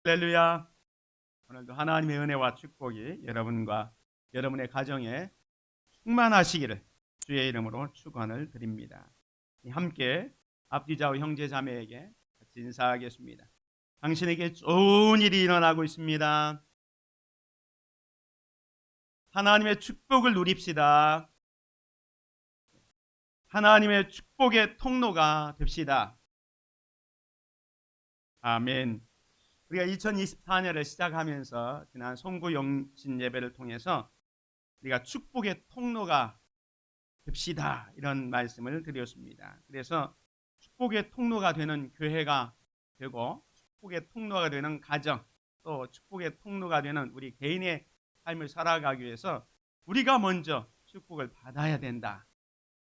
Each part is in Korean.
할렐루야. 오늘도 하나님의 은혜와 축복이 여러분과 여러분의 가정에 충만하시기를 주의 이름으로 축원을 드립니다. 함께 앞뒤 좌우 형제 자매에게 같이 인사하겠습니다. 당신에게 좋은 일이 일어나고 있습니다. 하나님의 축복을 누립시다. 하나님의 축복의 통로가 됩시다. 아멘. 우리가 2024년을 시작하면서 지난 송구 영신 예배를 통해서 우리가 축복의 통로가 됩시다 이런 말씀을 드렸습니다. 그래서 축복의 통로가 되는 교회가 되고 축복의 통로가 되는 가정, 또 축복의 통로가 되는 우리 개인의 삶을 살아가기 위해서 우리가 먼저 축복을 받아야 된다.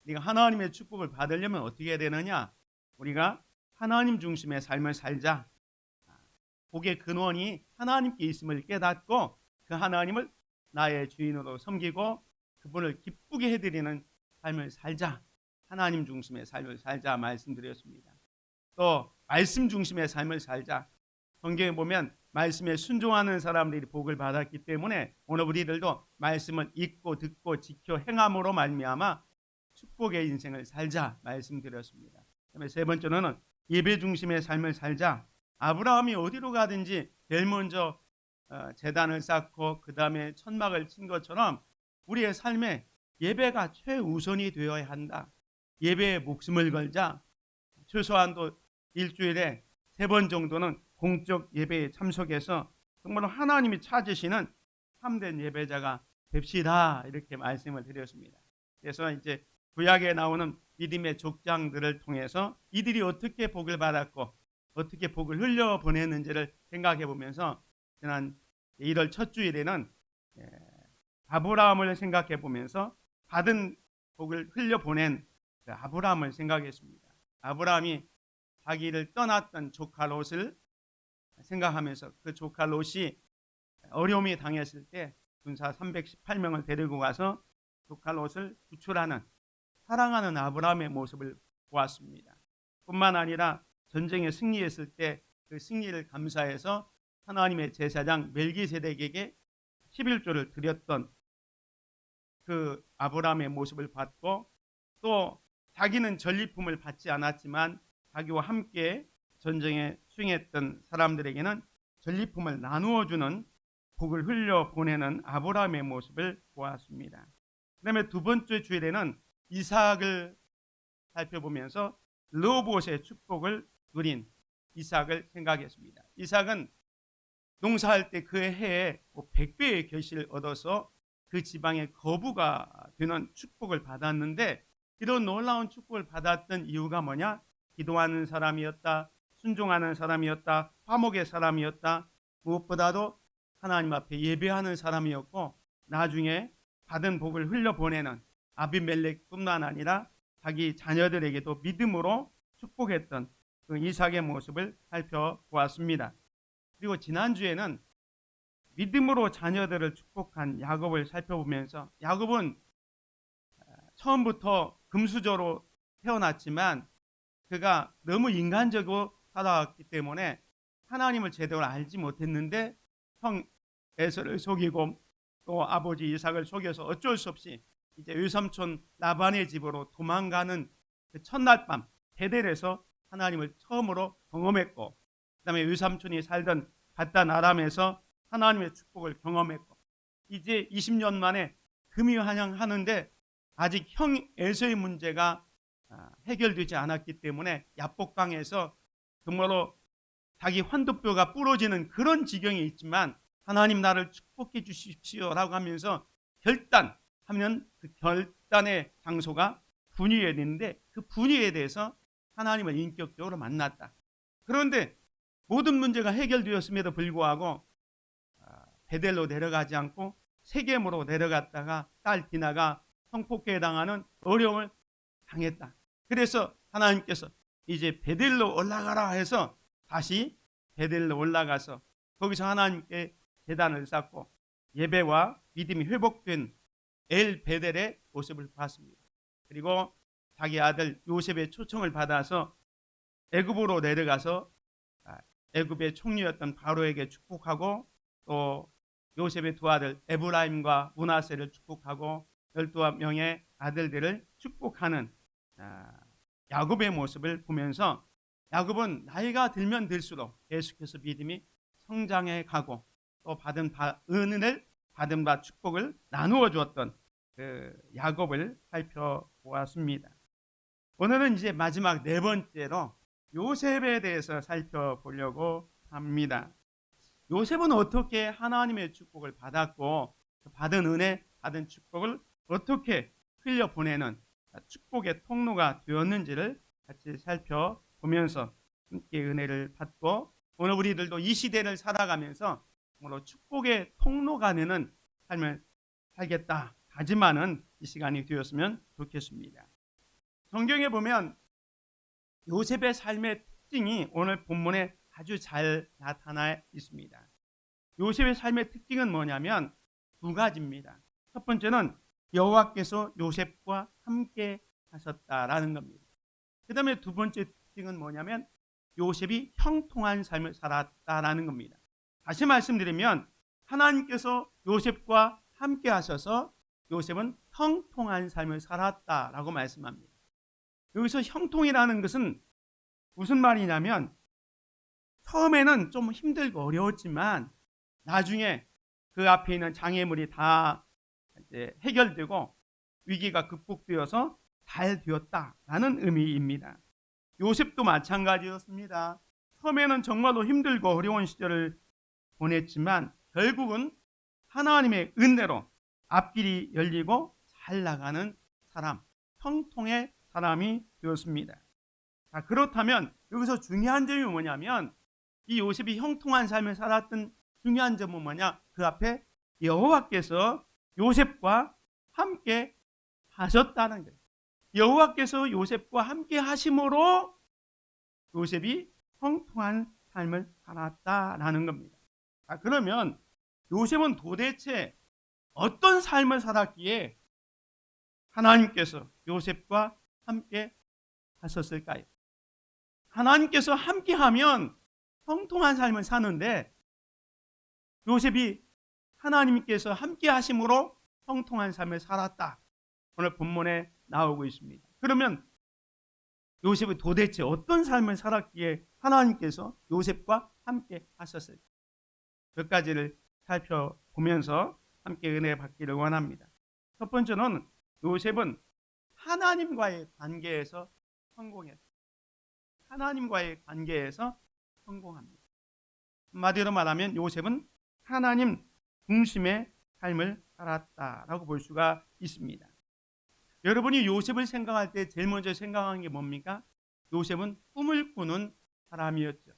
우리가 하나님의 축복을 받으려면 어떻게 해야 되느냐? 우리가 하나님 중심의 삶을 살자. 복의 근원이 하나님께 있음을 깨닫고 그 하나님을 나의 주인으로 섬기고 그분을 기쁘게 해드리는 삶을 살자. 하나님 중심의 삶을 살자 말씀드렸습니다. 또 말씀 중심의 삶을 살자. 성경에 보면 말씀에 순종하는 사람들이 복을 받았기 때문에 오늘 우리들도 말씀을 읽고 듣고 지켜 행함으로 말미암아 축복의 인생을 살자 말씀드렸습니다. 그다음에 세 번째로는 예배 중심의 삶을 살자. 아브라함이 어디로 가든지 제일 먼저 제단을 쌓고 그 다음에 천막을 친 것처럼 우리의 삶에 예배가 최우선이 되어야 한다. 예배에 목숨을 걸자. 최소한도 일주일에 3번 정도는 공적 예배에 참석해서 정말 하나님이 찾으시는 참된 예배자가 됩시다. 이렇게 말씀을 드렸습니다. 그래서 이제 구약에 나오는 믿음의 족장들을 통해서 이들이 어떻게 복을 받았고 어떻게 복을 흘려보냈는지를 생각해 보면서 지난 1월 첫 주일에는 아브라함을 생각해 보면서 받은 복을 흘려보낸 아브라함을 생각했습니다. 아브라함이 자기를 떠났던 조카 롯을 생각하면서 그 조카 롯이 어려움이 당했을 때 군사 318명을 데리고 가서 조카 롯을 구출하는 사랑하는 아브라함의 모습을 보았습니다. 뿐만 아니라 전쟁에 승리했을 때 그 승리를 감사해서 하나님의 제사장 멜기세덱에게 11조를 드렸던 그 아브라함의 모습을 봤고 또 자기는 전리품을 받지 않았지만 자기와 함께 전쟁에 수행했던 사람들에게는 전리품을 나누어주는 복을 흘려보내는 아브라함의 모습을 보았습니다. 그 다음에 두 번째 주일에는 이삭을 살펴보면서 르호보앗의 축복을 누린 이삭을 생각했습니다. 이삭은 농사할 때 그 해에 100배의 결실을 얻어서 그 지방의 거부가 되는 축복을 받았는데 이런 놀라운 축복을 받았던 이유가 뭐냐? 기도하는 사람이었다. 순종하는 사람이었다. 화목의 사람이었다. 무엇보다도 하나님 앞에 예배하는 사람이었고 나중에 받은 복을 흘려보내는 아비멜렉뿐만 아니라 자기 자녀들에게도 믿음으로 축복했던 그 이삭의 모습을 살펴보았습니다. 그리고 지난주에는 믿음으로 자녀들을 축복한 야곱을 살펴보면서 야곱은 처음부터 금수저로 태어났지만 그가 너무 인간적으로 살아왔기 때문에 하나님을 제대로 알지 못했는데 형 에서를 속이고 또 아버지 이삭을 속여서 어쩔 수 없이 이제 외삼촌 라반의 집으로 도망가는 그 첫날 밤 베델에서 하나님을 처음으로 경험했고 그 다음에 외삼촌이 살던 갓단 아람에서 하나님의 축복을 경험했고 이제 20년 만에 금이환영하는데 아직 형 에서의 문제가 해결되지 않았기 때문에 야복강에서 정말로 자기 환도뼈가 부러지는 그런 지경에 있지만 하나님 나를 축복해 주십시오라고 하면서 결단하면 그 결단의 장소가 분유에 되는데 그 분유에 대해서 하나님을 인격적으로 만났다. 그런데 모든 문제가 해결되었음에도 불구하고 베델로 내려가지 않고 세겜으로 내려갔다가 딸 디나가 성폭행에 당하는 어려움을 당했다. 그래서 하나님께서 이제 베델로 올라가라 해서 다시 베델로 올라가서 거기서 하나님께 제단을 쌓고 예배와 믿음이 회복된 엘 베델의 모습을 봤습니다. 그리고 자기 아들 요셉의 초청을 받아서 애굽으로 내려가서 애굽의 총리였던 바로에게 축복하고 또 요셉의 두 아들 에브라임과 므낫세를 축복하고 12명의 아들들을 축복하는 야곱의 모습을 보면서 야곱은 나이가 들면 들수록 계속해서 믿음이 성장해 가고 또 받은 은혜를 받은 바 축복을 나누어 주었던 그 야곱을 살펴보았습니다. 오늘은 이제 마지막 네 번째로 요셉에 대해서 살펴보려고 합니다. 요셉은 어떻게 하나님의 축복을 받았고 받은 은혜, 받은 축복을 어떻게 흘려보내는 축복의 통로가 되었는지를 같이 살펴보면서 함께 은혜를 받고 오늘 우리들도 이 시대를 살아가면서 축복의 통로가 되는 삶을 살겠다 다짐하는 이 시간이 되었으면 좋겠습니다. 성경에 보면 요셉의 삶의 특징이 오늘 본문에 아주 잘 나타나 있습니다. 요셉의 삶의 특징은 뭐냐면 두 가지입니다. 첫 번째는 여호와께서 요셉과 함께 하셨다라는 겁니다. 그 다음에 두 번째 특징은 뭐냐면 요셉이 형통한 삶을 살았다라는 겁니다. 다시 말씀드리면 하나님께서 요셉과 함께 하셔서 요셉은 형통한 삶을 살았다라고 말씀합니다. 여기서 형통이라는 것은 무슨 말이냐면 처음에는 좀 힘들고 어려웠지만 나중에 그 앞에 있는 장애물이 다 이제 해결되고 위기가 극복되어서 잘 되었다라는 의미입니다. 요셉도 마찬가지였습니다. 처음에는 정말로 힘들고 어려운 시절을 보냈지만 결국은 하나님의 은혜로 앞길이 열리고 잘 나가는 사람, 형통의 사람이 되었습니다. 자, 그렇다면 여기서 중요한 점이 뭐냐면 이 요셉이 형통한 삶을 살았던 중요한 점은 뭐냐? 그 앞에 여호와께서 요셉과 함께 하셨다는 거예요. 여호와께서 요셉과 함께 하심으로 요셉이 형통한 삶을 살았다라는 겁니다. 자, 그러면 요셉은 도대체 어떤 삶을 살았기에 하나님께서 요셉과 함께 하셨을까요? 하나님께서 함께하면 형통한 삶을 사는데 요셉이 하나님께서 함께 하심으로 형통한 삶을 살았다. 오늘 본문에 나오고 있습니다. 그러면 요셉이 도대체 어떤 삶을 살았기에 하나님께서 요셉과 함께 하셨을까? 몇 가지를 살펴보면서 함께 은혜 받기를 원합니다. 첫 번째는 요셉은 하나님과의 관계에서 성공했습니다. 하나님과의 관계에서 성공합니다. 한마디로 말하면 요셉은 하나님 중심의 삶을 살았다라고 볼 수가 있습니다. 여러분이 요셉을 생각할 때 제일 먼저 생각하는 게 뭡니까? 요셉은 꿈을 꾸는 사람이었죠.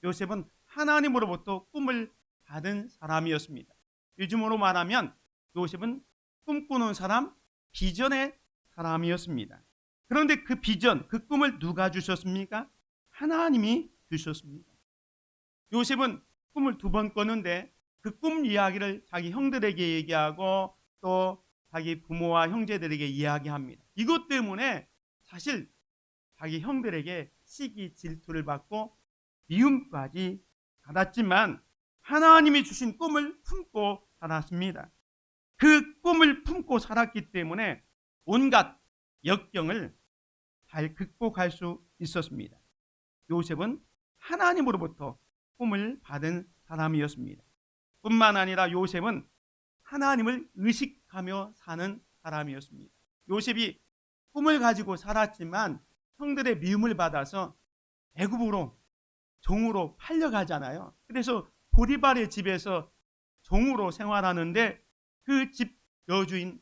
요셉은 하나님으로부터 꿈을 받은 사람이었습니다. 요즘으로 말하면 요셉은 꿈꾸는 사람, 비전의 사람이었습니다. 그런데 그 비전, 그 꿈을 누가 주셨습니까? 하나님이 주셨습니다. 요셉은 꿈을 2번 꿨는데 그 꿈 이야기를 자기 형들에게 얘기하고 또 자기 부모와 형제들에게 이야기합니다. 이것 때문에 사실 자기 형들에게 시기 질투를 받고 미움까지 받았지만 하나님이 주신 꿈을 품고 살았습니다. 그 꿈을 품고 살았기 때문에 온갖 역경을 잘 극복할 수 있었습니다. 요셉은 하나님으로부터 꿈을 받은 사람이었습니다. 뿐만 아니라 요셉은 하나님을 의식하며 사는 사람이었습니다. 요셉이 꿈을 가지고 살았지만 형들의 미움을 받아서 애굽으로 종으로 팔려가잖아요. 그래서 보디발의 집에서 종으로 생활하는데 그 집 여주인이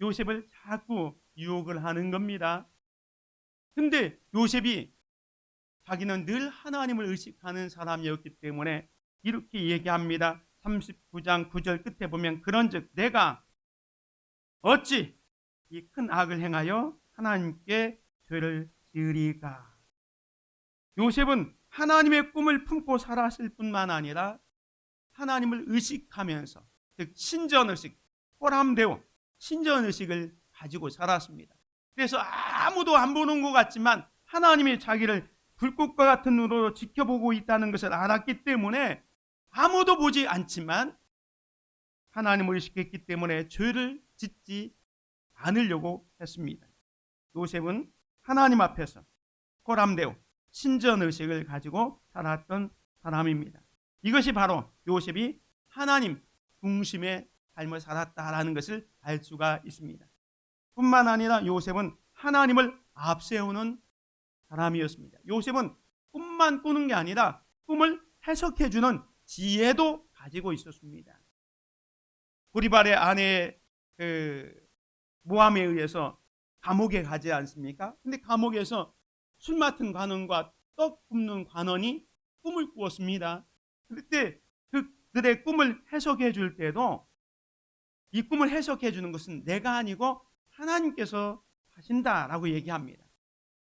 요셉을 자꾸 유혹을 하는 겁니다. 근데 요셉이 자기는 늘 하나님을 의식하는 사람이었기 때문에 이렇게 얘기합니다. 39장 9절 끝에 보면 그런즉 내가 어찌 이 큰 악을 행하여 하나님께 죄를 지으리까. 요셉은 하나님의 꿈을 품고 살았을 뿐만 아니라 하나님을 의식하면서 즉 신전의식, 호람대오 신전의식을 가지고 살았습니다. 그래서 아무도 안 보는 것 같지만 하나님이 자기를 불꽃과 같은 눈으로 지켜보고 있다는 것을 알았기 때문에 아무도 보지 않지만 하나님을 의식했기 때문에 죄를 짓지 않으려고 했습니다. 요셉은 하나님 앞에서 호람되어 신전의식을 가지고 살았던 사람입니다. 이것이 바로 요셉이 하나님 중심의 삶을 살았다라는 것을 알 수가 있습니다. 뿐만 아니라 요셉은 하나님을 앞세우는 사람이었습니다. 요셉은 꿈만 꾸는 게 아니라 꿈을 해석해주는 지혜도 가지고 있었습니다. 보리발의 아내 모함에 의해서 감옥에 가지 않습니까? 근데 감옥에서 술 맡은 관원과 떡 굽는 관원이 꿈을 꾸었습니다. 그때 그들의 꿈을 해석해 줄 때도 이 꿈을 해석해 주는 것은 내가 아니고 하나님께서 하신다라고 얘기합니다.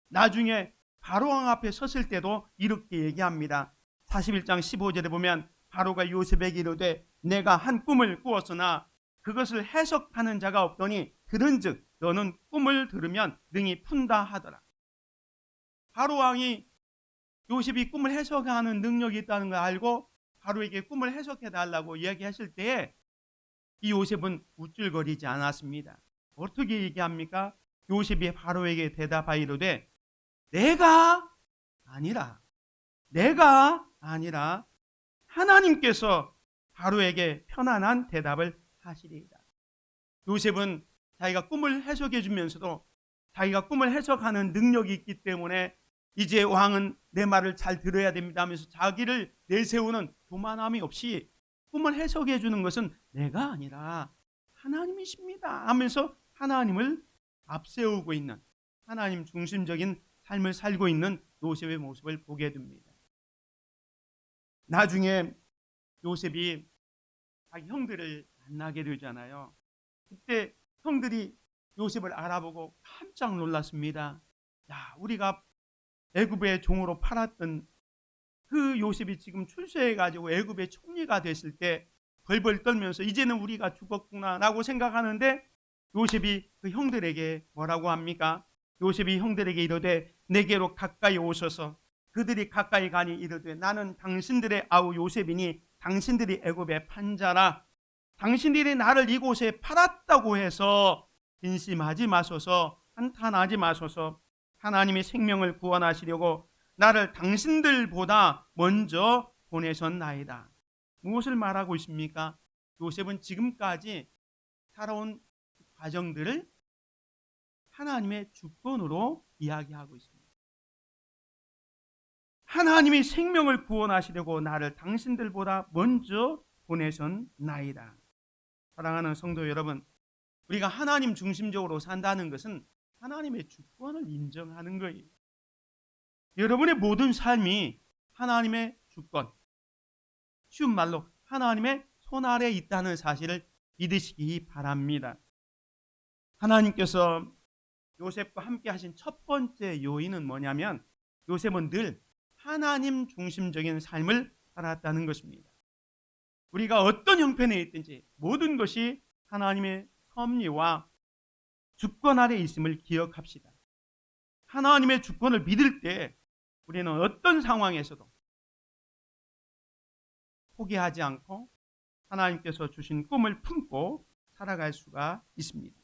나중에 바로왕 앞에 섰을 때도 이렇게 얘기합니다. 41장 15절에 보면 바로가 요셉에게 이르되 내가 한 꿈을 꾸었으나 그것을 해석하는 자가 없더니 들은즉 너는 꿈을 들으면 능히 푼다 하더라. 바로왕이 요셉이 꿈을 해석하는 능력이 있다는 걸 알고 바로에게 꿈을 해석해 달라고 이야기했을 때에 이 요셉은 우쭐거리지 않았습니다. 어떻게 얘기합니까? 요셉이 바로에게 대답하여 이르되 내가 아니라 하나님께서 바로에게 편안한 대답을 하시리이다. 요셉은 자기가 꿈을 해석해 주면서도 자기가 꿈을 해석하는 능력이 있기 때문에 이제 왕은 내 말을 잘 들어야 됩니다 하면서 자기를 내세우는 교만함이 없이 꿈을 해석해 주는 것은 내가 아니라 하나님이십니다 하면서 하나님을 앞세우고 있는 하나님 중심적인 삶을 살고 있는 요셉의 모습을 보게 됩니다. 나중에 요셉이 자기 형들을 만나게 되잖아요. 그때 형들이 요셉을 알아보고 깜짝 놀랐습니다. 야, 우리가 애굽의 종으로 팔았던 그 요셉이 지금 출세해가지고 애굽의 총리가 됐을 때 벌벌 떨면서 이제는 우리가 죽었구나라고 생각하는데 요셉이 그 형들에게 뭐라고 합니까? 요셉이 형들에게 이르되 내게로 가까이 오셔서 그들이 가까이 가니 이르되 나는 당신들의 아우 요셉이니 당신들이 애굽의 판자라. 당신들이 나를 이곳에 팔았다고 해서 근심하지 마소서, 한탄하지 마소서. 하나님이 생명을 구원하시려고 나를 당신들보다 먼저 보내셨나이다. 무엇을 말하고 있습니까? 요셉은 지금까지 살아온 과정들을 하나님의 주권으로 이야기하고 있습니다. 하나님이 생명을 구원하시려고 나를 당신들보다 먼저 보내셨나이다. 사랑하는 성도 여러분, 우리가 하나님 중심적으로 산다는 것은 하나님의 주권을 인정하는 거예요. 여러분의 모든 삶이 하나님의 주권, 쉬운 말로 하나님의 손 아래에 있다는 사실을 믿으시기 바랍니다. 하나님께서 요셉과 함께 하신 첫 번째 요인은 뭐냐면 요셉은 늘 하나님 중심적인 삶을 살았다는 것입니다. 우리가 어떤 형편에 있든지 모든 것이 하나님의 섭리와 주권 아래 있음을 기억합시다. 하나님의 주권을 믿을 때 우리는 어떤 상황에서도 포기하지 않고 하나님께서 주신 꿈을 품고 살아갈 수가 있습니다.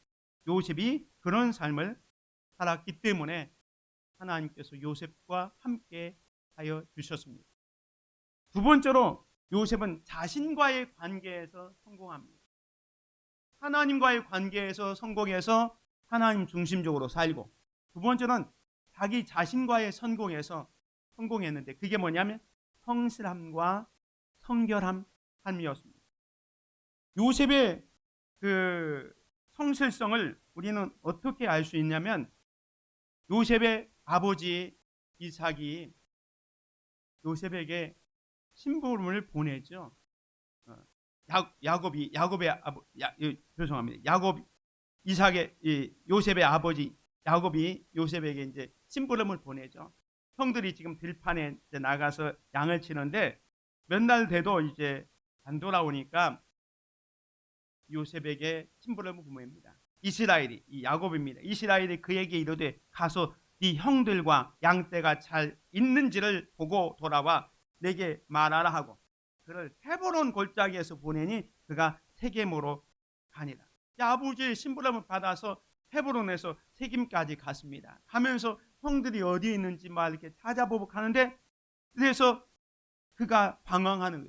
요셉이 그런 삶을 살았기 때문에 하나님께서 요셉과 함께 하여 주셨습니다. 두 번째로 요셉은 자신과의 관계에서 성공합니다. 하나님과의 관계에서 성공해서 하나님 중심적으로 살고, 두 번째는 자기 자신과의 성공했는데 그게 뭐냐면 성실함과 성결함 삶이었습니다. 요셉의 그 성실성을 우리는 어떻게 알 수 있냐면 요셉의 아버지 이삭이 요셉에게 심부름을 보내죠. 요셉의 아버지 야곱이 요셉에게 이제 심부름을 보내죠. 형들이 지금 들판에 이제 나가서 양을 치는데 몇 날 돼도 이제 안 돌아오니까 요셉에게 심부름을 보냅니다. 이스라엘이, 이 야곱입니다. 이스라엘이 그에게 이르되 가서 네 형들과 양떼가 잘 있는지를 보고 돌아와 내게 말하라 하고 그를 헤브론 골짜기에서 보내니 그가 세겜으로 가니라. 아버지의 심부름을 받아서 헤브론에서 세겜까지 갔습니다. 가면서 형들이 어디에 있는지 막 이렇게 찾아보고 가는데, 그래서 그가 방황하는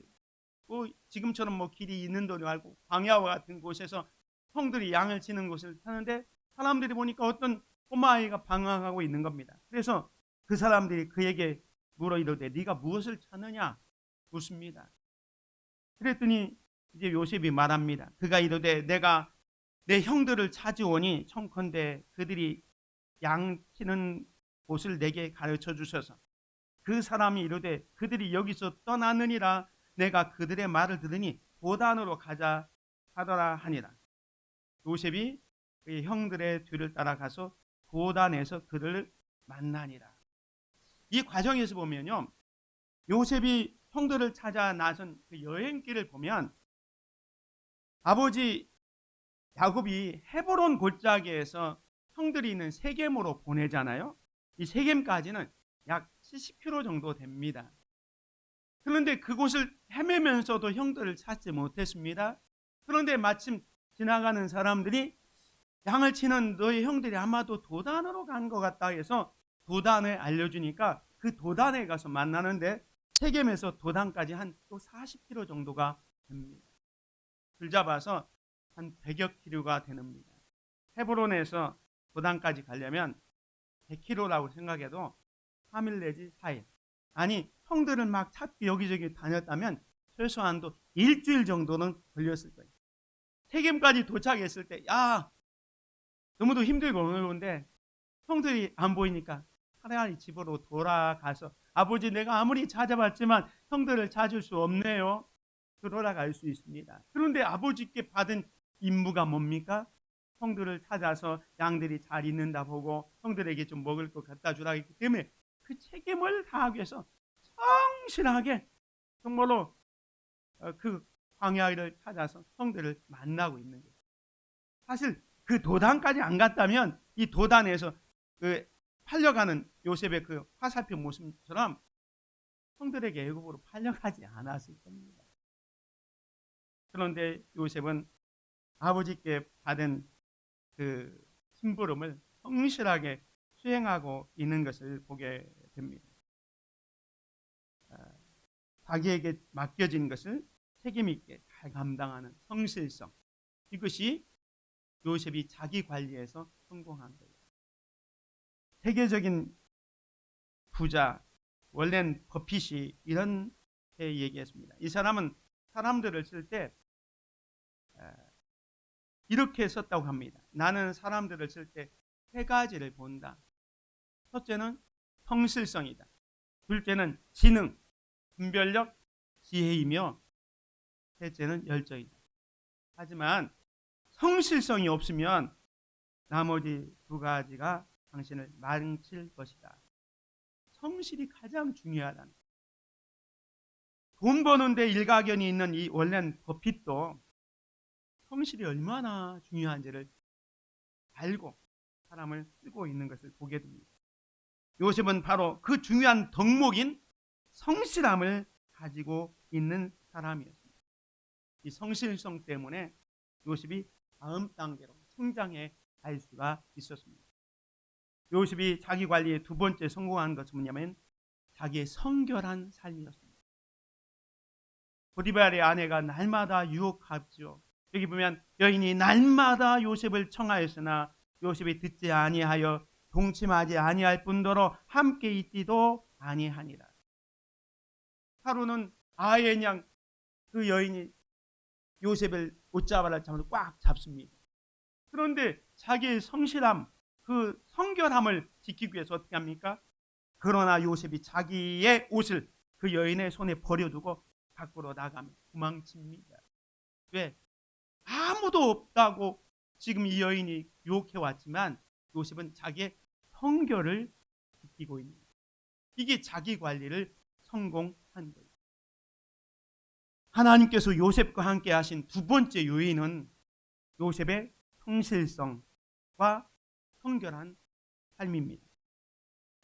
거예요. 지금처럼 뭐 길이 있는 도로 알고 광야와 같은 곳에서 형들이 양을 치는 곳을 찾는데, 사람들이 보니까 어떤 꼬마아이가 방황하고 있는 겁니다. 그래서 그 사람들이 그에게 물어 이르되 네가 무엇을 찾느냐 묻습니다. 그랬더니 이제 요셉이 말합니다. 그가 이르되 내가 내 형들을 찾아오니 청컨대 그들이 양 치는 곳을 내게 가르쳐 주셔서 그 사람이 이르되 그들이 여기서 떠나느니라. 내가 그들의 말을 들으니 도단으로 가자 하더라 하니라. 요셉이 그의 형들의 뒤를 따라가서 도단에서 그를 만나니라. 이 과정에서 보면요, 요셉이 형들을 찾아 나선 그 여행길을 보면 아버지 야곱이 헤브론 골짜기에서 형들이 있는 세겜으로 보내잖아요. 이 세겜까지는 약 70km 정도 됩니다. 그런데 그곳을 헤매면서도 형들을 찾지 못했습니다. 그런데 마침 지나가는 사람들이 양을 치는 너희 형들이 아마도 도단으로 간 것 같다 해서 도단을 알려주니까 그 도단에 가서 만나는데 세겜에서 도단까지 한 또 40km 정도가 됩니다. 줄 잡아서 한 100여 킬로가 되는니다. 헤브론에서 도단까지 가려면 100km라고 생각해도 3일 내지 4일. 아니, 형들을 막 찾기 여기저기 다녔다면 최소한도 일주일 정도는 걸렸을 거예요. 세겜까지 도착했을 때, 너무도 힘들고 어려운데 형들이 안 보이니까 차라리 집으로 돌아가서 아버지 내가 아무리 찾아봤지만 형들을 찾을 수 없네요. 돌아갈 수 있습니다. 그런데 아버지께 받은 임무가 뭡니까? 형들을 찾아서 양들이 잘 있는다 보고 형들에게 좀 먹을 것 갖다 주라 했기 때문에 그 책임을 다하기 위해서 성실하게 정말로 그 광야를 찾아서 형들을 만나고 있는 거예요. 사실 그 도단까지 안 갔다면 이 도단에서 그 팔려가는 요셉의 그 화살표 모습처럼 형들에게 애굽으로 팔려가지 않았을 겁니다. 그런데 요셉은 아버지께 받은 그 심부름을 성실하게 수행하고 있는 것을 보게 됩니다. 자기에게 맡겨진 것을 책임 있게 잘 감당하는 성실성, 이것이 요셉이 자기 관리에서 성공한 거예요. 세계적인 부자 월렌 버핏이 이런 얘기했습니다. 이 사람은 사람들을 쓸 때 이렇게 썼다고 합니다. 나는 사람들을 쓸 때 세 가지를 본다. 첫째는 성실성이다. 둘째는 지능, 분별력, 지혜이며 셋째는 열정이다. 하지만 성실성이 없으면 나머지 두 가지가 당신을 망칠 것이다. 성실이 가장 중요하다는 거예요. 돈 버는데 일가견이 있는 이 월렌 버핏도 성실이 얼마나 중요한지를 알고 사람을 쓰고 있는 것을 보게 됩니다. 요셉은 바로 그 중요한 덕목인 성실함을 가지고 있는 사람이었습니다. 이 성실성 때문에 요셉이 다음 단계로 성장해 갈 수가 있었습니다. 요셉이 자기 관리의 두 번째 성공한 것은 뭐냐면 자기의 성결한 삶이었습니다. 보디발의 아내가 날마다 유혹하죠. 여기 보면 여인이 날마다 요셉을 청하였으나 요셉이 듣지 아니하여 동침하지 아니할 뿐더러 함께 있지도 아니하니라. 하루는 아예 그냥 그 여인이 요셉을 옷잡아라 잡아서 꽉 잡습니다. 그런데 자기의 성실함, 그 성결함을 지키기 위해서 어떻게 합니까? 그러나 요셉이 자기의 옷을 그 여인의 손에 버려두고 밖으로 나가며 도망칩니다. 왜? 아무도 없다고 지금 이 여인이 유혹해왔지만 요셉은 자기의 성결을 지키고 있는 거예요. 이게 자기 관리를 성공한 거예요. 하나님께서 요셉과 함께 하신 두 번째 요인은 요셉의 성실성과 성결한 삶입니다.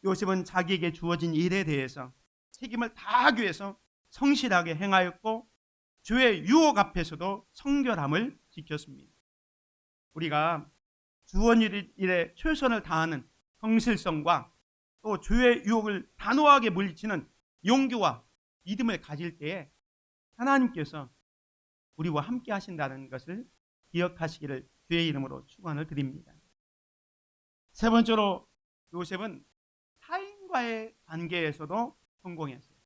요셉은 자기에게 주어진 일에 대해서 책임을 다하기 위해서 성실하게 행하였고 주의 유혹 앞에서도 성결함을 지켰습니다. 우리가 주원 일에 최선을 다하는 성실성과 또 주의 유혹을 단호하게 물리치는 용기와 믿음을 가질 때에 하나님께서 우리와 함께 하신다는 것을 기억하시기를 주의 이름으로 축원을 드립니다. 세 번째로 요셉은 타인과의 관계에서도 성공했어요.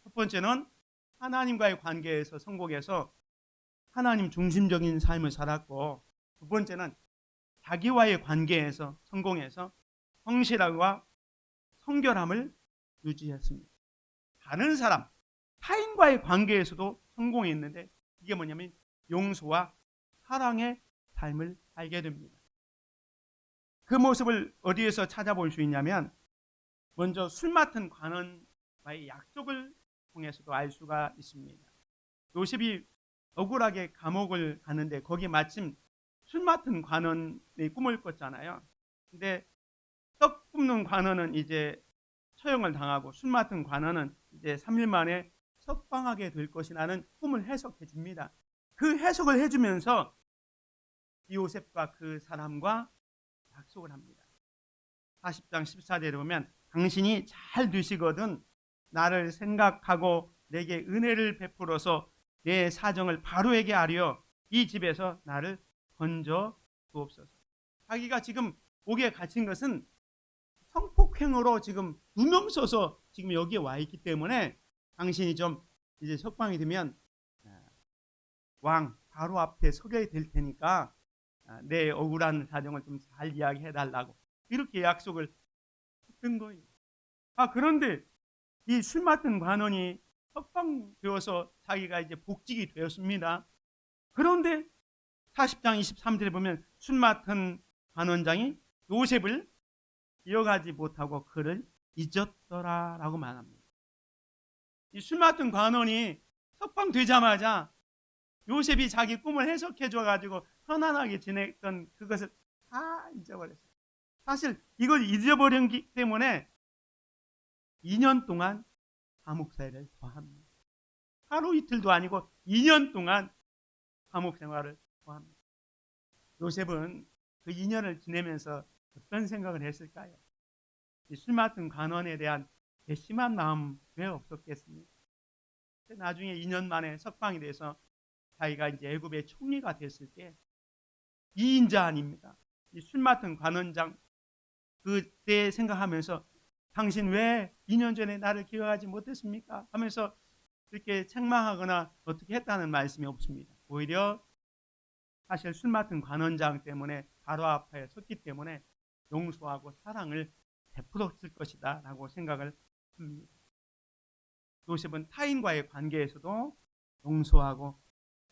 첫 번째는 하나님과의 관계에서 성공해서 하나님 중심적인 삶을 살았고, 두 번째는 자기와의 관계에서 성공해서 성실함과 성결함을 유지했습니다. 다른 사람, 타인과의 관계에서도 성공했는데 이게 뭐냐면 용서와 사랑의 삶을 살게 됩니다. 그 모습을 어디에서 찾아볼 수 있냐면 먼저 술 맡은 관원과의 약속을 통해서도 알 수가 있습니다. 요셉이 억울하게 감옥을 가는데 거기 마침 술 맡은 관원의 꿈을 꿨잖아요. 근데 떡 굽는 관원은 이제 처형을 당하고 술 맡은 관원은 이제 3일 만에 석방하게 될 것이라는 꿈을 해석해 줍니다. 그 해석을 해주면서 요셉과 그 사람과 약속을 합니다. 40장 14절에 보면 당신이 잘 되시거든 나를 생각하고 내게 은혜를 베풀어서 내 사정을 바로에게 아뢰어 이 집에서 나를 건져 주옵소서. 자기가 지금 옥에 갇힌 것은 성폭행으로 지금 누명서서 지금 여기에 와 있기 때문에 당신이 좀 이제 석방이 되면 왕 바로 앞에 서게 될 테니까 내 억울한 사정을 좀 잘 이야기해 달라고 이렇게 약속을 했던 거예요. 그런데 이 술 맡은 관원이 석방되어서 자기가 이제 복직이 되었습니다. 그런데 40장 23절에 보면 술 맡은 관원장이 요셉을 기억하지 못하고 그를 잊었더라라고 말합니다. 이 술 맡은 관원이 석방되자마자 요셉이 자기 꿈을 해석해 줘가지고 편안하게 지냈던 그것을 다 잊어버렸어요. 사실 이걸 잊어버렸기 때문에 2년 동안 감옥 생활을 더합니다. 하루 이틀도 아니고 2년 동안 감옥 생활을 더합니다. 요셉은 그 2년을 지내면서 어떤 생각을 했을까요? 술 맡은 관원에 대한 괘씸한 마음 왜 없었겠습니까? 나중에 2년 만에 석방이 돼서 자기가 이제 애굽의 총리가 됐을 때 이인자 아닙니다. 이 술 맡은 관원장 그때 생각하면서 당신 왜 2년 전에 나를 기억하지 못했습니까? 하면서 그렇게 책망하거나 어떻게 했다는 말씀이 없습니다. 오히려 사실 술 맡은 관원장 때문에 바로 앞에 섰기 때문에 용서하고 사랑을 베풀었을 것이다 라고 생각을 합니다. 요셉은 타인과의 관계에서도 용서하고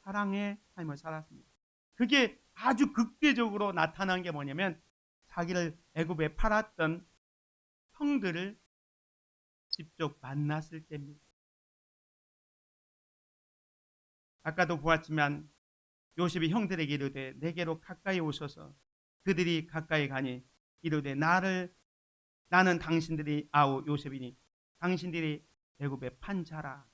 사랑의 삶을 살았습니다. 그게 아주 극대적으로 나타난 게 뭐냐면 자기를 애굽에 팔았던 형들을 직접 만났을 때입니다. 아까도 보았지만 요셉이 형들에게 이르되 내게로 가까이 오셔서 그들이 가까이 가니 이르되 나는 당신들이 아우 요셉이니 당신들이 애굽에 판 자라.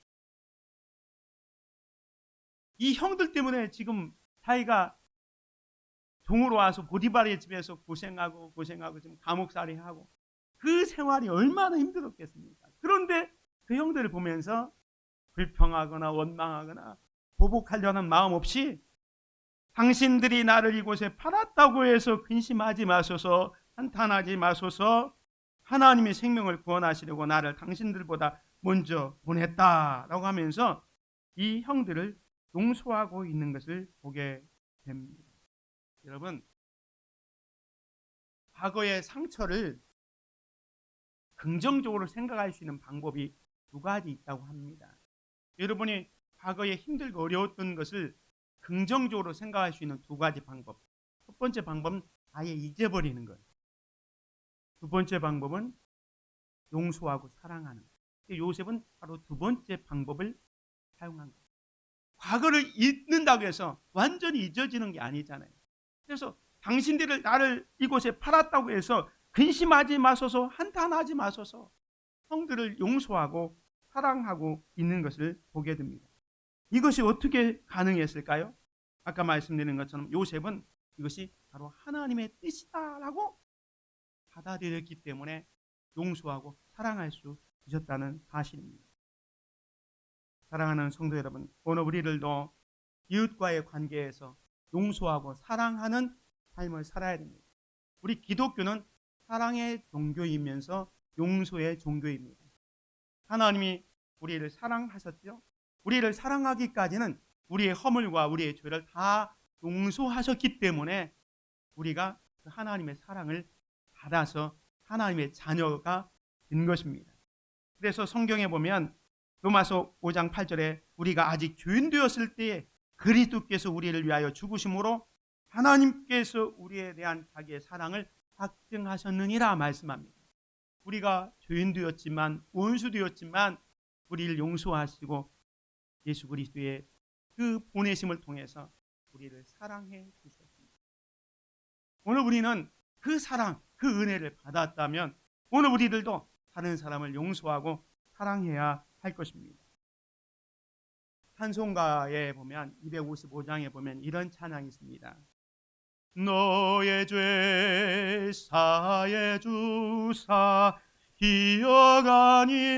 이 형들 때문에 지금 자기가 종으로 와서 보디발의 집에서 고생하고 지금 감옥살이 하고 그 생활이 얼마나 힘들었겠습니까? 그런데 그 형들을 보면서 불평하거나 원망하거나 보복하려는 마음 없이 당신들이 나를 이곳에 팔았다고 해서 근심하지 마소서, 한탄하지 마소서, 하나님이 생명을 구원하시려고 나를 당신들보다 먼저 보냈다라고 하면서 이 형들을 용서하고 있는 것을 보게 됩니다. 여러분, 과거의 상처를 긍정적으로 생각할 수 있는 방법이 두 가지 있다고 합니다. 여러분이 과거에 힘들고 어려웠던 것을 긍정적으로 생각할 수 있는 두 가지 방법. 첫 번째 방법은 아예 잊어버리는 거예요. 두 번째 방법은 용서하고 사랑하는 거예요. 요셉은 바로 두 번째 방법을 사용한 거예요. 과거를 잊는다고 해서 완전히 잊어지는 게 아니잖아요. 그래서 당신들을 나를 이곳에 팔았다고 해서 근심하지 마소서, 한탄하지 마소서, 형들을 용서하고 사랑하고 있는 것을 보게 됩니다. 이것이 어떻게 가능했을까요? 아까 말씀드린 것처럼 요셉은 이것이 바로 하나님의 뜻이다라고 받아들였기 때문에 용서하고 사랑할 수 있었다는 사실입니다. 사랑하는 성도 여러분, 오늘 우리들도 이웃과의 관계에서 용서하고 사랑하는 삶을 살아야 됩니다. 우리 기독교는 사랑의 종교이면서 용서의 종교입니다. 하나님이 우리를 사랑하셨죠? 우리를 사랑하기까지는 우리의 허물과 우리의 죄를 다 용서하셨기 때문에 우리가 하나님의 사랑을 받아서 하나님의 자녀가 된 것입니다. 그래서 성경에 보면 로마서 5장 8절에 우리가 아직 죄인 되었을 때에 그리스도께서 우리를 위하여 죽으심으로 하나님께서 우리에 대한 자기의 사랑을 확증하셨느니라 말씀합니다. 우리가 죄인 되었지만, 원수 되었지만 우리를 용서하시고 예수 그리스도의 그 보내심을 통해서 우리를 사랑해 주셨습니다. 오늘 우리는 그 사랑, 그 은혜를 받았다면 오늘 우리들도 다른 사람을 용서하고 사랑해야 할 것입니다. 찬송가에 보면 255장에 보면 이런 찬양이 있습니다. 너의 죄 사해 주사 기억 아니하시네.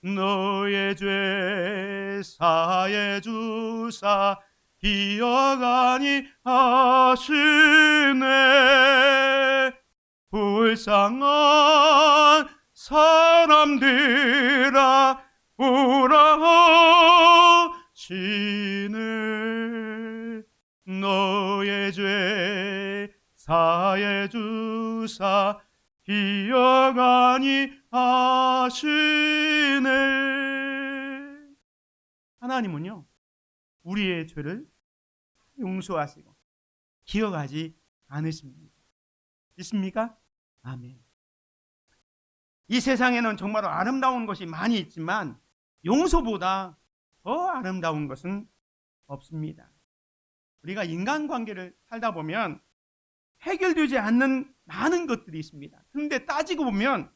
너의 죄 사해 주사 기억 아니하시네. 불쌍한 사람들아 울어하시네. 너의 죄 사해 주사 기억 아니하시네. 하나님은요, 우리의 죄를 용서하시고 기억하지 않으십니다. 있습니까? 아멘. 이 세상에는 정말 아름다운 것이 많이 있지만 용서보다 더 아름다운 것은 없습니다. 우리가 인간관계를 살다 보면 해결되지 않는 많은 것들이 있습니다. 그런데 따지고 보면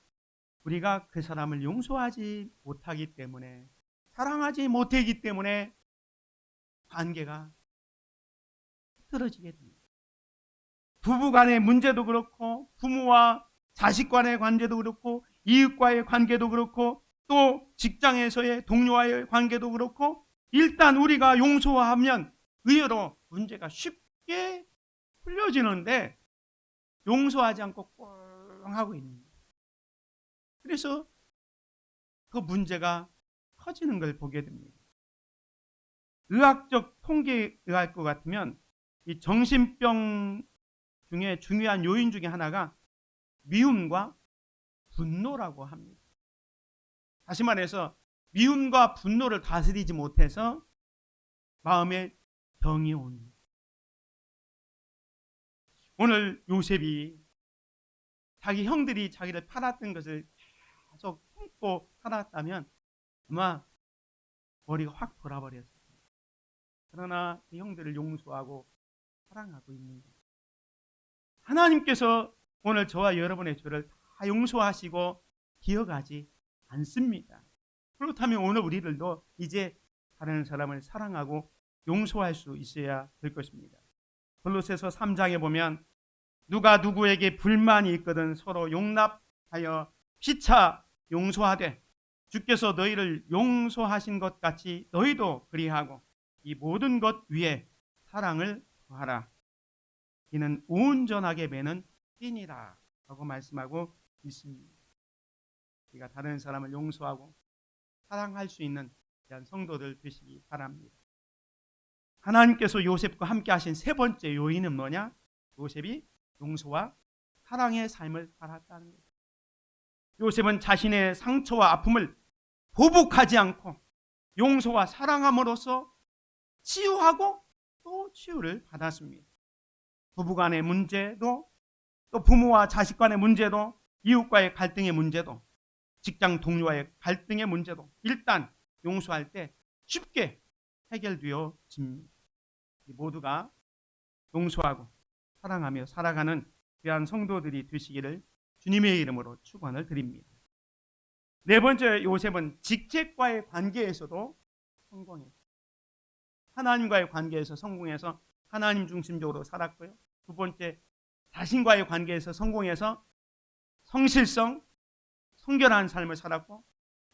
우리가 그 사람을 용서하지 못하기 때문에, 사랑하지 못하기 때문에 관계가 틀어지게 됩니다. 부부 간의 문제도 그렇고, 부모와 자식 간의 관계도 그렇고, 이웃과의 관계도 그렇고, 또 직장에서의 동료와의 관계도 그렇고, 일단 우리가 용서하면 의외로 문제가 쉽게 풀려지는데 용서하지 않고 꽁 하고 있는 거예요. 그래서 그 문제가 커지는 걸 보게 됩니다. 의학적 통계에 의할 것 같으면 이 정신병 중에 중요한 요인 중에 하나가 미움과 분노라고 합니다. 다시 말해서 미움과 분노를 다스리지 못해서 마음에 병이 옵니다. 오늘 요셉이 자기 형들이 자기를 팔았던 것을 계속 품고 살았다면 아마 머리가 확 돌아버렸을 겁니다. 그러나 그 형들을 용서하고 사랑하고 있는 거예요. 하나님께서 오늘 저와 여러분의 죄를 다 용서하시고 기억하지 않습니다. 그렇다면 오늘 우리들도 이제 다른 사람을 사랑하고 용서할 수 있어야 될 것입니다. 골로새서 3장에 보면 누가 누구에게 불만이 있거든 서로 용납하여 피차 용서하되 주께서 너희를 용서하신 것 같이 너희도 그리하고 이 모든 것 위에 사랑을 더하라. 이는 온전하게 매는 띠니라 라고 말씀하고 있습니다. 우리가 다른 사람을 용서하고 사랑할 수 있는 귀한 성도들 되시기 바랍니다. 하나님께서 요셉과 함께 하신 세 번째 요인은 뭐냐? 요셉이 용서와 사랑의 삶을 살았다는 거예요. 요셉은 자신의 상처와 아픔을 보복하지 않고 용서와 사랑함으로써 치유하고 또 치유를 받았습니다. 부부간의 문제도, 또 부모와 자식 간의 문제도, 이웃과의 갈등의 문제도, 직장 동료와의 갈등의 문제도 일단 용서할 때 쉽게 해결되어집니다. 모두가 용서하고 사랑하며 살아가는 귀한 성도들이 되시기를 주님의 이름으로 축원을 드립니다. 네 번째, 요셉은 직책과의 관계에서도 성공했어요. 하나님과의 관계에서 성공해서 하나님 중심적으로 살았고요. 두 번째, 자신과의 관계에서 성공해서 성실성, 성결한 삶을 살았고,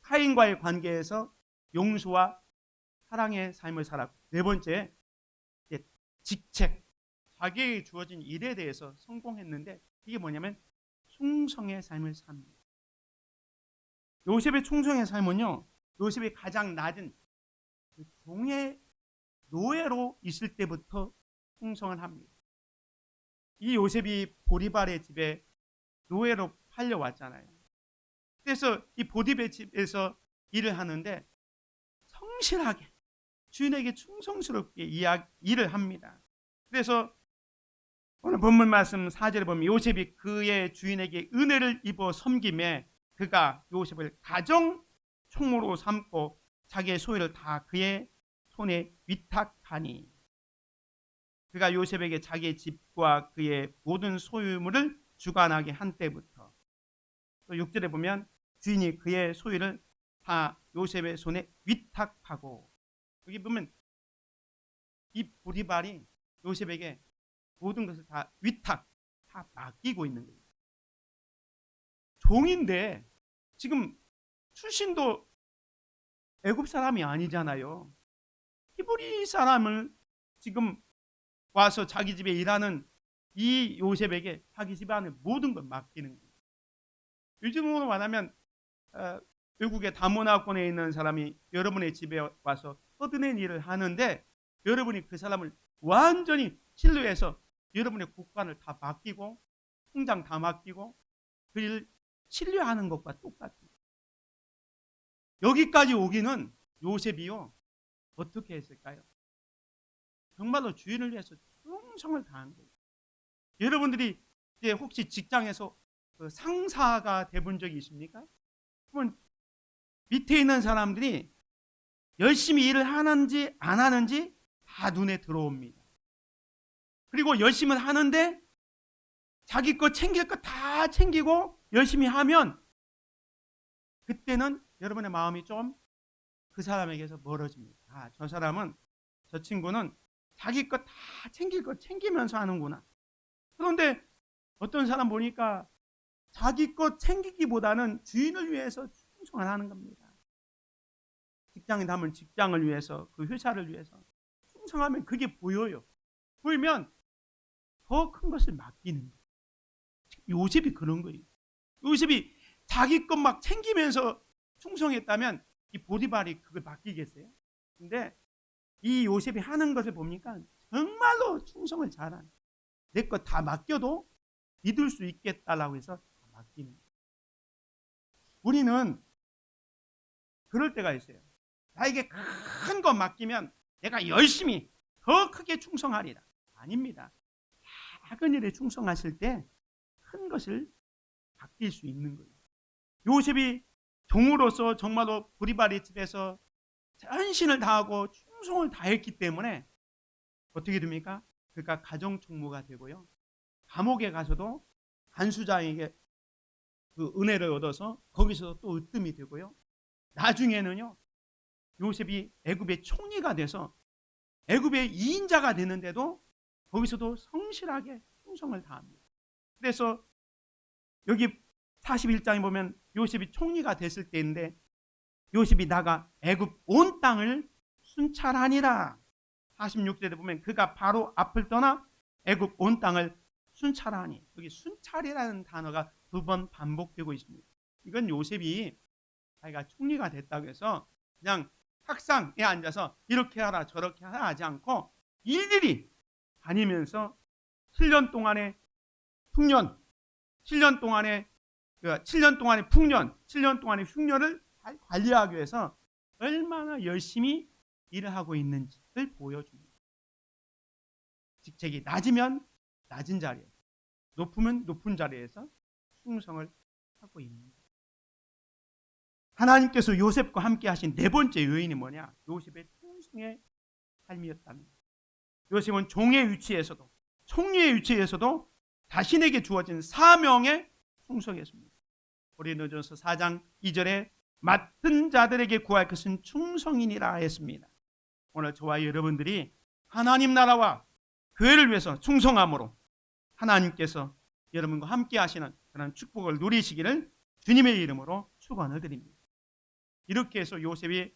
타인과의 관계에서 용서와 사랑의 삶을 살았고, 네 번째, 직책, 자기에게 주어진 일에 대해서 성공했는데, 이게 뭐냐면 충성의 삶을 삽니다. 요셉의 충성의 삶은요, 요셉이 가장 낮은 종의 노예로 있을 때부터 충성을 합니다. 이 요셉이 보디발의 집에 노예로 팔려왔잖아요. 그래서 이 보디발 집에서 일을 하는데 성실하게 주인에게 충성스럽게 일을 합니다. 그래서 오늘 본문 말씀 4절에 보면 요셉이 그의 주인에게 은혜를 입어 섬김에 그가 요셉을 가정 총무로 삼고 자기의 소유를 다 그의 손에 위탁하니, 그가 요셉에게 자기의 집과 그의 모든 소유물을 주관하게 한 때부터, 또 6절에 보면 주인이 그의 소유를 다 요셉의 손에 위탁하고, 여기 보면 이 보디발이 요셉에게 모든 것을 다 위탁, 다 맡기고 있는 거예요. 종인데 지금 출신도 애굽 사람이 아니잖아요. 히브리 사람을 지금 와서 자기 집에 일하는 이 요셉에게 자기 집안의 모든 걸 맡기는 거예요. 요즘으로 말하면 외국의 다문화권에 있는 사람이 여러분의 집에 와서 허드렛 일을 하는데 여러분이 그 사람을 완전히 신뢰해서 여러분의 국관을 다 맡기고 통장 다 맡기고 그 일을 신뢰하는 것과 똑같아요. 여기까지 오기는 요셉이요, 어떻게 했을까요? 정말로 주인을 위해서 충성을 다한 거예요. 여러분들이 이제 혹시 직장에서 그 상사가 돼본 적이 있습니까? 그러면 밑에 있는 사람들이 열심히 일을 하는지 안 하는지 다 눈에 들어옵니다. 그리고 열심히 하는데 자기 거 챙길 거 다 챙기고 열심히 하면 그때는 여러분의 마음이 좀 그 사람에게서 멀어집니다. 아, 저 사람은, 저 친구는 자기 거 다 챙길 거 챙기면서 하는구나. 그런데 어떤 사람 보니까 자기 거 챙기기보다는 주인을 위해서 충성을 하는 겁니다. 직장에 가면 직장을 위해서, 그 회사를 위해서 충성하면 그게 보여요. 보이면 더 큰 것을 맡기는 거예요. 요셉이 그런 거예요. 요셉이 자기 것 막 챙기면서 충성했다면 이 보디발이 그걸 맡기겠어요? 근데 이 요셉이 하는 것을 보니까 정말로 충성을 잘하는, 내 것 다 맡겨도 믿을 수 있겠다라고 해서 다 맡기는 거예요. 우리는 그럴 때가 있어요. 나에게 큰 거 맡기면 내가 열심히 더 크게 충성하리라. 아닙니다. 작은 일에 충성하실 때 큰 것을 맡길 수 있는 거예요. 요셉이 종으로서 정말로 보디발의 집에서 전신을 다하고 충성을 다했기 때문에 어떻게 됩니까? 그가 가정 총무가 되고요, 감옥에 가서도 간수장에게 그 은혜를 얻어서 거기서 또 으뜸이 되고요, 나중에는요 요셉이 애굽의 총리가 돼서 애굽의 2인자가 되는데도 거기서도 성실하게 충성을 다합니다. 그래서 여기 41장에 보면 요셉이 총리가 됐을 때인데 요셉이 나가 애굽 온 땅을 순찰하니라. 46절에 보면 그가 바로 앞을 떠나 애굽 온 땅을 순찰하니, 여기 순찰이라는 단어가 2번 반복되고 있습니다. 이건 요셉이 자기가 총리가 됐다고 해서 그냥 탁상에 앉아서 이렇게 하라 저렇게 하라 하지 않고 일일이 다니면서 7년 동안의 풍년, 7년 동안의 풍년, 7년 동안의 흉년을 잘 관리하기 위해서 얼마나 열심히 일을 하고 있는지를 보여줍니다. 직책이 낮으면 낮은 자리에서, 높으면 높은 자리에서 충성을 하고 있는 거예요. 하나님께서 요셉과 함께 하신 네 번째 요인이 뭐냐? 요셉의 충성의 삶이었다는 거예요. 요셉은 종의 위치에서도 총리의 위치에서도 자신에게 주어진 사명에 충성했습니다. 고린도전서 4장 2절에 맡은 자들에게 구할 것은 충성이니라 했습니다. 오늘 저와 여러분들이 하나님 나라와 교회를 위해서 충성함으로 하나님께서 여러분과 함께 하시는 그런 축복을 누리시기를 주님의 이름으로 축원을 드립니다. 이렇게 해서 요셉이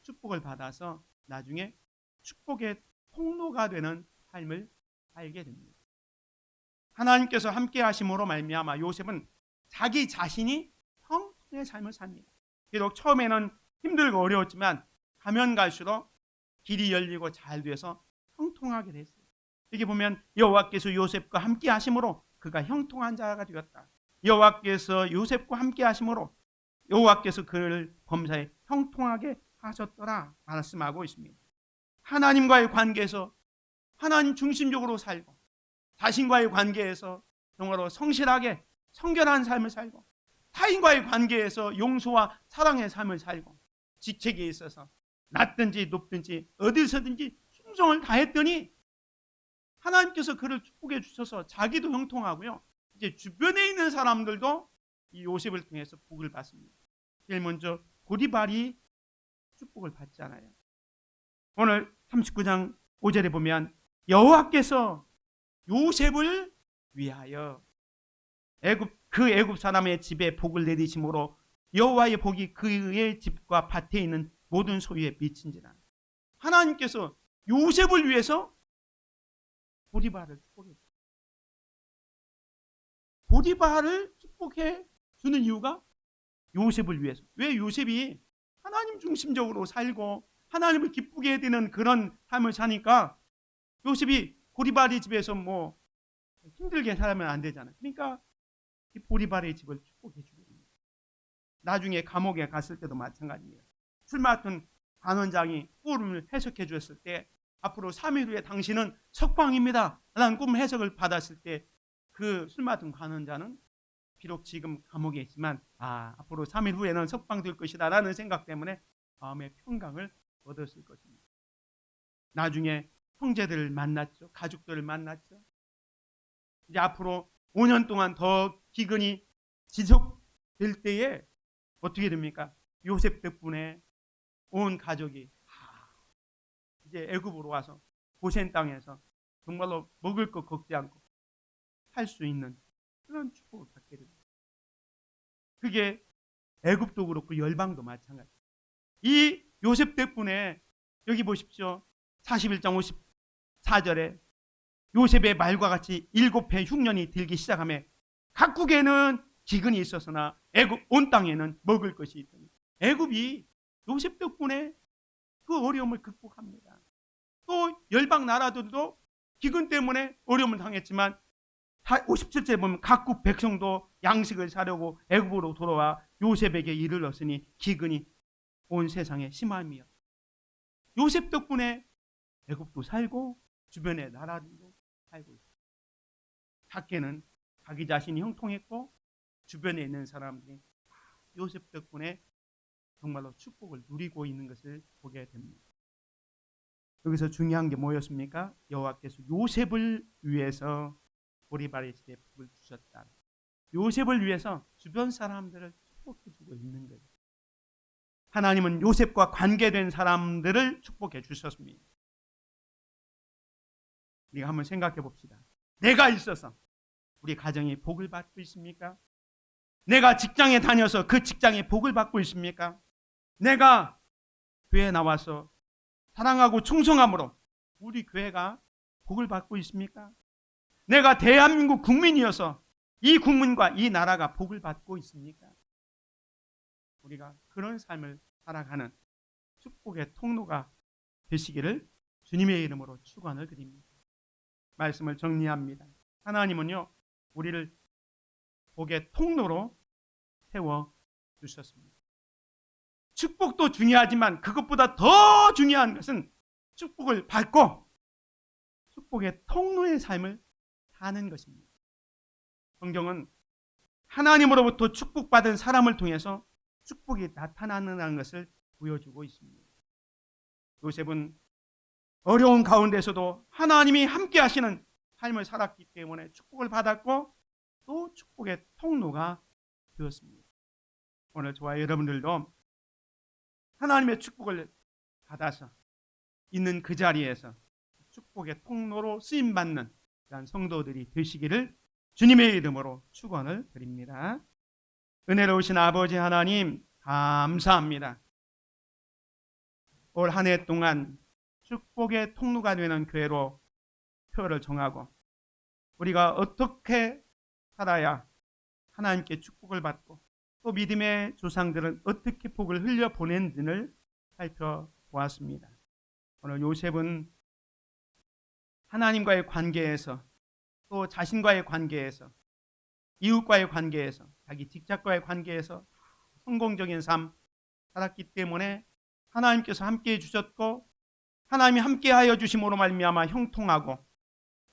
축복을 받아서 나중에 축복의 통로가 되는 삶을 살게 됩니다. 하나님께서 함께 하심으로 말미암아 요셉은 자기 자신이 형통의 삶을 삽니다. 비록 처음에는 힘들고 어려웠지만 가면 갈수록 길이 열리고 잘 돼서 형통하게 됐어요. 여기 보면 여호와께서 요셉과 함께 하심으로 그가 형통한 자가 되었다. 여호와께서 요셉과 함께 하심으로 여호와께서 그를 범사에 형통하게 하셨더라 말씀하고 있습니다. 하나님과의 관계에서 하나님 중심적으로 살고 자신과의 관계에서 정말로 성실하게 성결한 삶을 살고 타인과의 관계에서 용서와 사랑의 삶을 살고 직책에 있어서 낮든지 높든지 어디서든지 충성을 다했더니 하나님께서 그를 축복해 주셔서 자기도 형통하고요. 이제 주변에 있는 사람들도 이 요셉을 통해서 복을 받습니다. 제일 먼저 보디발이 축복을 받잖아요. 오늘 39장 5절에 보면 여호와께서 요셉을 위하여 그 애굽 사람의 집에 복을 내리심으로 여호와의 복이 그의 집과 밭에 있는 모든 소유에 미친지라. 하나님께서 요셉을 위해서 보디발을 축복해 줍니다. 보디발을 축복해 주는 이유가 요셉을 위해서. 왜 요셉이 하나님 중심적으로 살고 하나님을 기쁘게 해야 되는 그런 삶을 사니까 요셉이 보디발의 집에서 뭐 힘들게 살면 안 되잖아요. 그러니까 이 보디발의 집을 축복해 주게 됩니다. 나중에 감옥에 갔을 때도 마찬가지입니다. 술 맡은 관원장이 꿈을 해석해 주었을 때 앞으로 3일 후에 당신은 석방입니다 라는 꿈 해석을 받았을 때 그 술 맡은 관원자는 비록 지금 감옥에 있지만 앞으로 3일 후에는 석방될 것이다 라는 생각 때문에 마음의 평강을 얻었을 것입니다. 나중에 형제들을 만났죠. 가족들을 만났죠. 이제 앞으로 5년 동안 더 기근이 지속될 때에 어떻게 됩니까? 요셉 덕분에 온 가족이 이제 애굽으로 와서 고센 땅에서 정말로 먹을 것 걱지 않고 살 수 있는 그런 축복을 받게 됩니다. 그게 애굽도 그렇고 열방도 마찬가지. 이 요셉 덕분에 여기 보십시오. 41장 54절에 요셉의 말과 같이 7해 흉년이 들기 시작하며 각국에는 기근이 있었으나 애굽 온 땅에는 먹을 것이 있더니 애굽이 요셉 덕분에 그 어려움을 극복합니다. 또 열방 나라들도 기근 때문에 어려움을 당했지만 57절에 보면 각국 백성도 양식을 사려고 애굽으로 돌아와 요셉에게 이를 얻으니 기근이 온 세상에 심함이요. 요셉 덕분에 애굽도 살고 주변의 나라들도 살고 있어요. 작게는 자기 자신이 형통했고 주변에 있는 사람들이 요셉 덕분에 정말로 축복을 누리고 있는 것을 보게 됩니다. 여기서 중요한 게 뭐였습니까? 여호와께서 요셉을 위해서 보디발의 집에 복을 주셨다. 요셉을 위해서 주변 사람들을 축복해주고 있는 거예요. 하나님은 요셉과 관계된 사람들을 축복해 주셨습니다. 우리가 한번 생각해 봅시다. 내가 있어서 우리 가정이 복을 받고 있습니까? 내가 직장에 다녀서 그 직장에 복을 받고 있습니까? 내가 교회에 나와서 사랑하고 충성함으로 우리 교회가 복을 받고 있습니까? 내가 대한민국 국민이어서 이 국민과 이 나라가 복을 받고 있습니까? 우리가 그런 삶을 살아가는 축복의 통로가 되시기를 주님의 이름으로 축원을 드립니다. 말씀을 정리합니다. 하나님은요, 우리를 복의 통로로 세워주셨습니다. 축복도 중요하지만 그것보다 더 중요한 것은 축복을 받고 축복의 통로의 삶을 사는 것입니다. 성경은 하나님으로부터 축복받은 사람을 통해서 축복이 나타나는 것을 보여주고 있습니다. 요셉은 어려운 가운데서도 하나님이 함께 하시는 삶을 살았기 때문에 축복을 받았고 또 축복의 통로가 되었습니다. 오늘 저와 여러분들도 하나님의 축복을 받아서 있는 그 자리에서 축복의 통로로 쓰임받는 그런 성도들이 되시기를 주님의 이름으로 축원을 드립니다. 은혜로우신 아버지 하나님 감사합니다. 올 한 해 동안 축복의 통로가 되는 교회로 표를 정하고 우리가 어떻게 살아야 하나님께 축복을 받고 또 믿음의 조상들은 어떻게 복을 흘려보낸지를 살펴보았습니다. 오늘 요셉은 하나님과의 관계에서 또 자신과의 관계에서 이웃과의 관계에서 자기 직장과의 관계에서 성공적인 삶 살았기 때문에 하나님께서 함께해 주셨고 하나님이 함께하여 주심으로 말미암아 형통하고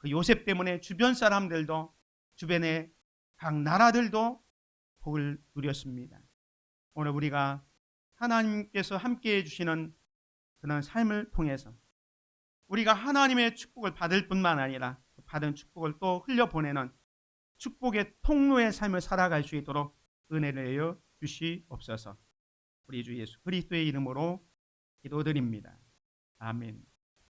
그 요셉 때문에 주변 사람들도 주변의 각 나라들도 복을 누렸습니다. 오늘 우리가 하나님께서 함께해 주시는 그런 삶을 통해서 우리가 하나님의 축복을 받을 뿐만 아니라 받은 축복을 또 흘려보내는 축복의 통로의 삶을 살아갈 수 있도록 은혜를 내어 주시옵소서. 우리 주 예수 그리스도의 이름으로 기도드립니다. 아멘.